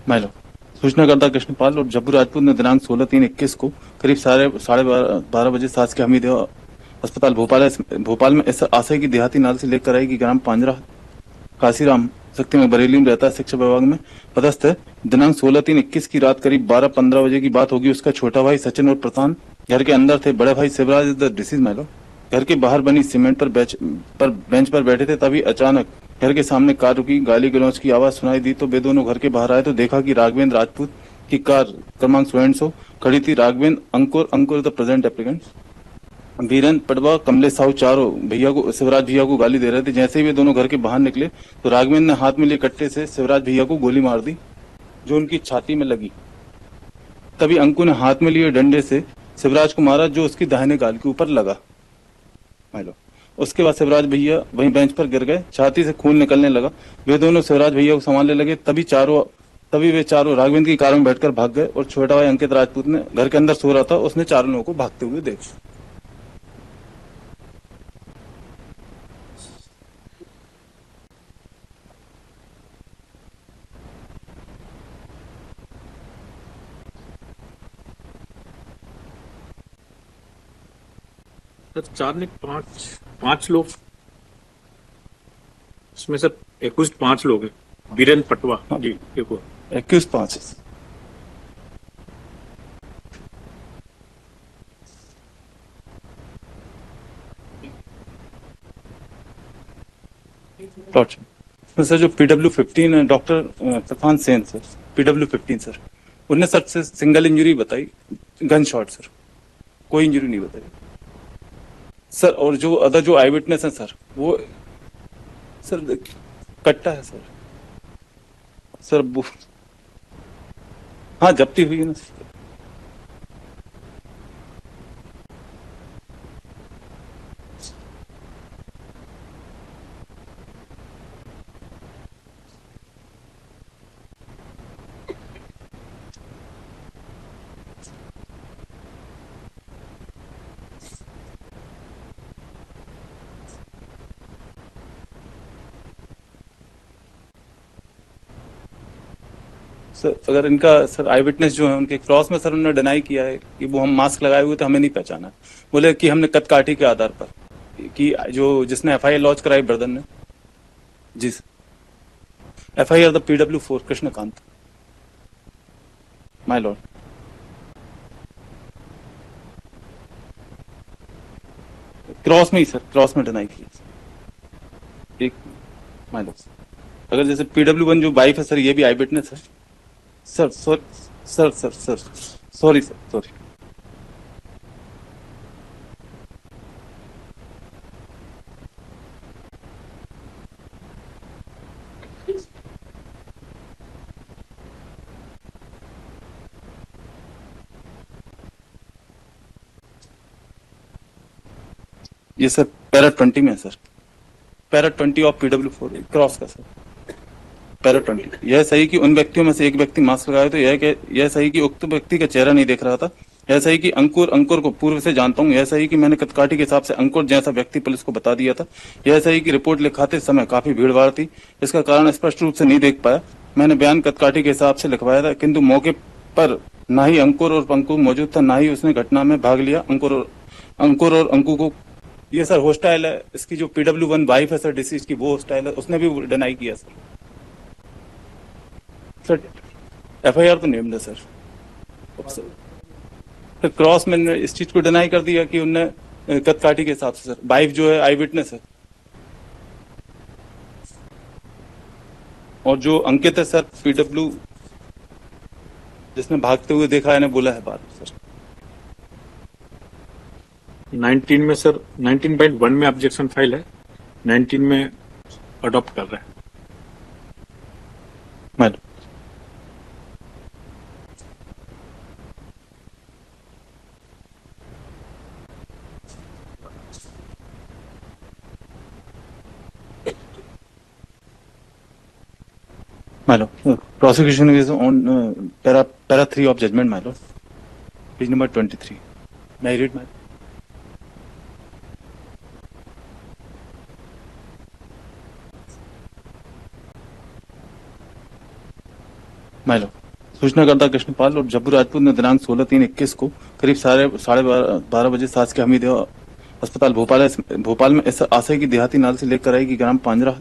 Milo सूचनाकर्ता कृष्णपाल और जब्बू राजपूत ने दिनांक 16/3/21 को करीब साढ़े बारह बजे शासकीय हमीद अस्पताल भोपाल में इस आशय की देहाती नाल से लेकर आई कि ग्राम पांजरा काशीराम शक्ति में बरेली में रहता है, शिक्षा विभाग में पदस्थ है। दिनांक 16/3/21 की रात करीब 12-15 बजे की बात होगी। उसका छोटा भाई सचिन और प्रशांत घर के अंदर थे। बड़े भाई शिवराज इज द डिसीज माइलो घर के बाहर बनी सीमेंट बेंच पर बैठे थे। तभी अचानक घर के सामने कार रुकी, गाली गलौज की आवाज सुनाई दी तो वे दोनों घर के बाहर आए तो देखा कि राघवेंद्र राजपूत की कार क्रमांक 100 खड़ी थी। Raghavendra, Ankur the present applicant, Biran Patwa, Kamlesh Sahu चारों भैया को शिवराज भैया को गाली दे रहे थे। जैसे ही वे दोनों घर के बाहर निकले तो राघवेंद्र ने हाथ में लिए कट्टे से शिवराज भैया को गोली मार दी जो उनकी छाती में लगी। तभी अंकु ने हाथ में लिए डंडे से शिवराज को मारा जो उसकी दाहिने गाल के ऊपर लगा। लो उसके बाद शिवराज भैया वहीं बेंच पर गिर गए, छाती से खून निकलने लगा। वे दोनों शिवराज भैया को संभालने लगे। तभी वे चारों राघवेंद्र की कार में बैठकर भाग गए और छोटा भाई अंकित राजपूत ने घर के अंदर सो रहा था। उसने चारों लोगों को भागते हुए देखा। सर चार ने पांच पांच लोग, इसमें सर एकुश 5 लोग हैं। बीरेन पटवा जी एक और 21/5 टॉर्चर। सर जो PW15 है डॉक्टर तूफान सेन सर, PW15 सर, उनने सर से सिंगल इंजरी बताई, गन शॉट सर, कोई इंजरी नहीं बताई सर। और जो अदर जो आई विटनेस है सर वो सर कट्टा है सर। सर हाँ जब्ती हुई है ना सर। सर अगर इनका सर आई विटनेस जो है उनके क्रॉस में सर उन्होंने डिनाई किया है कि वो हम मास्क लगाए हुए थे, हमें नहीं पहचाना। बोले कि हमने कदकाठी के आधार पर कि जो जिसने FIR लॉन्च कराई ब्रदर ने। जी sir FIR the PW4 Krishnakant my lord. Cross में ही सर, क्रॉस में डिनाई किया एक माय लॉर्ड। अगर जैसे PW1 जो वाइफ है सर ये भी आई विटनेस है sir. Sir sorry sir, sorry. ये सर पैरा 20 में है sir, para 20 of PW4 cross का सर, पैरा 20। यह सही कि उन व्यक्तियों में से एक व्यक्ति मास्क लगाए तो यह सही कि उक्त व्यक्ति का चेहरा नहीं देख रहा था। यह सही कि अंकुर को पूर्व से जानता हूँ। यह सही कि मैंने कदकाठी के हिसाब से अंकुर जैसा व्यक्ति पुलिस को बता दिया था। यह सही कि रिपोर्ट लिखाते समय काफी भीड़ भाड़ थी, इसका कारण स्पष्ट रूप से नहीं देख पाया। मैंने बयान कदकाठी के हिसाब से लिखवाया था किंतु मौके पर ना ही अंकुर और पंकु मौजूद था, ना ही उसने घटना में भाग लिया। अंकुर और अंकु को ये सर हॉस्टाइल है। इसकी जो PW1 वाइफ है सर डिसीज की वो हॉस्टाइल है, उसने भी डिनाई किया सर। सर FIR तो नेम्ड है सर। सर क्रॉस में इस चीज को डिनाई कर दिया कि उनने कदकाठी के हिसाब से सर, वाइफ जो है आई विटनेस है। और जो अंकित है सर PW जिसने भागते हुए देखा है ने बोला है बात सर। 19 में सर 19.1 में ऑब्जेक्शन फाइल है, 19 में अडॉप्ट कर रहे हैं। Madam madam prosecution is on para 3 of judgment my lord, page number 23. May I read my my lord सूचनाकर्ता कृष्णपाल और जब्बू राजपूत ने दिनांक 16/3/21 को करीब साढ़े बारह बजे शासकीय हमीद अस्पताल भोपाल में इस आशय की देहाती नाल से लेकर आई कि ग्राम पांजरा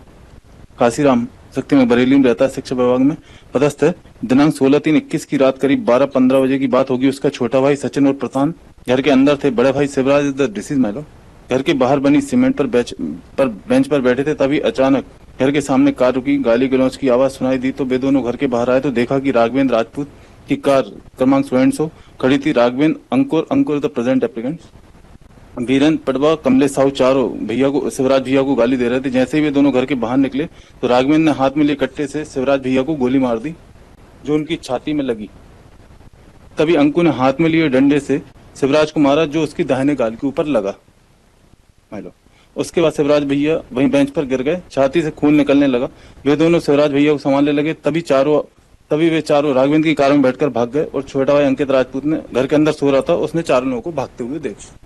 काशीराम शक्ति में बरेली में रहता है, शिक्षा विभाग में पदस्थ है। दिनांक 16/3/21 की रात करीब 12-15 बजे की बात होगी। उसका छोटा भाई सचिन और प्रशांत घर के अंदर थे। बड़े भाई शिवराज इज द डिसीज माइलो घर के बाहर बनी सीमेंट पर बेंच पर बैठे थे। तभी अचानक घर के सामने कार रुकी, गाली गलौज की आवाज सुनाई दी तो वे दोनों घर के बाहर आए तो देखा कि राघवेंद्र राजपूत की कार क्रमांक 100 खड़ी थी। Raghavendra, Ankur the present applicant, Birendra Patwa, Kamlesh Sahu चारों भैया को, शिवराज भैया को गाली दे रहे थे। जैसे ही वे दोनों घर के बाहर निकले तो राघवेंद्र ने हाथ में लिए कट्टे से शिवराज भैया को गोली मार दी जो उनकी छाती में लगी। तभी अंकु ने हाथ में लिए डंडे से शिवराज को मारा जो उसकी दाहिने गाल के ऊपर लगा। माइलो उसके बाद शिवराज भैया वहीं बेंच पर गिर गए, छाती से खून निकलने लगा। वे दोनों शिवराज भैया को संभालने लगे। तभी वे चारों राघवेंद्र की कार में बैठकर भाग गए और छोटा भाई अंकित राजपूत ने घर के अंदर सो रहा था, उसने चारों लोगों को भागते हुए देखा।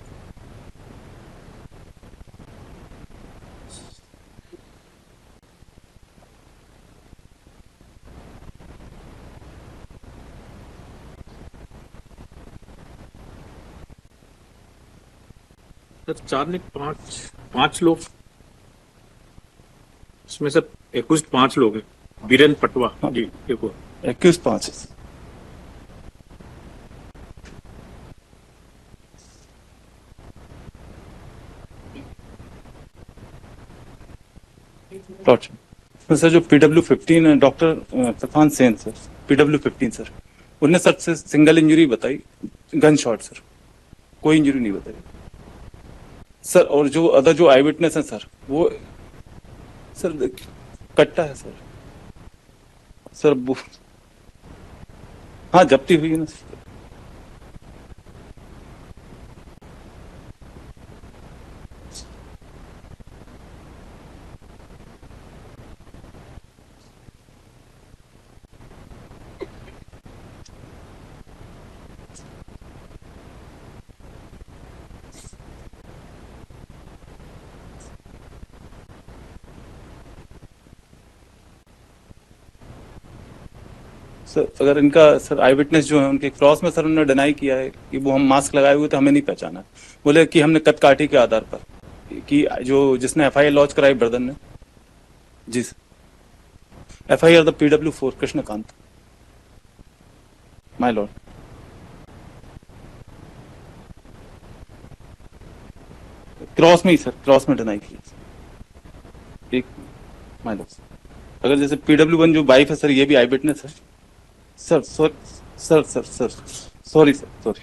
सर चार ने पांच लोग, इसमें सर एक्यूज्ड 5 लोग हैं। बीरेंद्र पटवा जी एक और 21/5 सर जो PW15 है डॉक्टर तूफान सेन सर, PW15 सर, उनने सर से सिंगल इंजरी बताई, गन शॉट सर, कोई इंजरी नहीं बताई सर। और जो आई विटनेस है सर वो सर कट्टा है सर वो हाँ जब्ती हुई है ना सर। सर अगर इनका सर आई विटनेस जो है उनके क्रॉस में सर उन्होंने डिनाई किया है कि वो हम मास्क लगाए हुए थे, हमें नहीं पहचाना। बोले कि हमने कदकाठी के आधार पर कि जो जिसने FIR लॉन्च कराई ब्रदर ने जी sir, FIR the PW4 Krishnakant my lord. Cross में ही सर, क्रॉस में डिनाई किया एक माय लॉर्ड। अगर जैसे PW1 जो वाइफ है सर ये भी आई विटनेस है sir. Sorry sir, sorry sir, sorry.